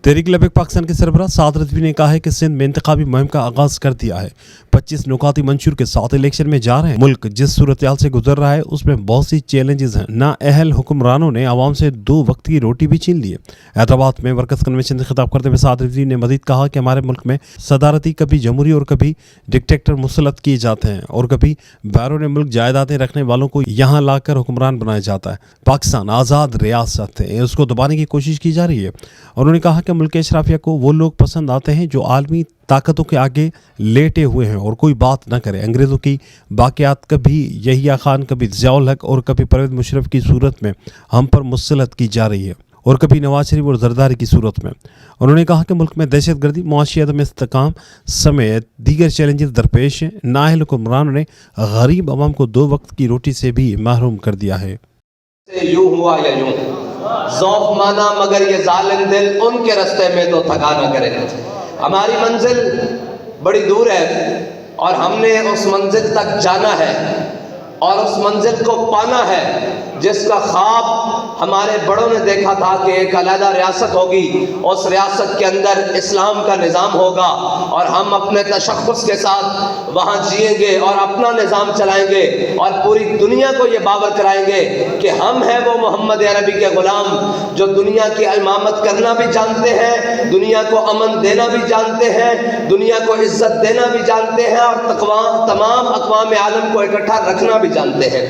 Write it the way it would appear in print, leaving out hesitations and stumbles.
तहरीक लबैक पाकिस्तान के सरबराह साद रिजवी ने कहा है कि सिंध में इंतखाबी मुहिम का आगाज कर दिया है। 25 नुकाती मंशूर के साथ इलेक्शन में जा रहे हैं। मुल्क जिस सूरत-ए-हाल से गुजर रहा है उसमें बहुत सी चैलेंजेस हैं। नाअहल हुक्मरानों ने आवाम से 2 वक्त की रोटी भी छीन ली है। हैदराबाद में वर्कर्स कन्वेंशन से खिताब करते हुए साद रिजवी ने मजीद कहा कि हमारे मुल्क में सदारती कभी जमहूरी और कभी डिक्टेटर मुसल्लत किए जाते हैं और कभी बैरून मुल्क जायदादें रखने वालों को यहाँ लाकर हुक्मरान बनाया जाता है। पाकिस्तान आज़ाद रियासत है, उसको दबाने की कोशिश की जा रही है। उन्होंने कहा कि मुल्क अशराफिया को वो लोग पसंद आते हैं जो आलमी ताकतों के आगे लेटे हुए हैं और कोई बात न करे। अंग्रेज़ों की बाक़ियात कभी यहिया खान, कभी ज़ियाउल हक और कभी परवेज़ मुशर्रफ की सूरत में हम पर मुसल्लत की जा रही है और कभी नवाज शरीफ और जरदारी की सूरत में। उन्होंने कहा कि मुल्क में दहशतगर्दी, मुआशी अदम इस्तेकाम समेत दीगर चैलेंजेस दरपेश हैं। नाअहल हुक्मरानों ने गरीब अवाम को 2 वक्त की रोटी से भी महरूम कर दिया है। यूं हुआ या यूं ज़ौक़ माना मगर ये जालिम दिल उनके रास्ते में तो थका न करे। हमारी मंजिल बड़ी दूर है और हमने उस मंजिल तक जाना है और उस मंजिल को पाना है जिसका ख्वाब हमारे बड़ों ने देखा था कि एक अलग रियासत होगी, उस रियासत के अंदर इस्लाम का निज़ाम होगा और हम अपने तशख़्ख़ुस के साथ वहाँ जिएंगे और अपना निज़ाम चलाएंगे और पूरी दुनिया को ये बावर कराएंगे कि हम हैं वो मोहम्मद अरबी के ग़ुलाम जो दुनिया की इमामत करना भी जानते हैं, दुनिया को अमन देना भी जानते हैं, दुनिया को इज़्ज़त देना भी जानते हैं और तमाम अक़वाम आलम को इकट्ठा रखना भी जानते हैं।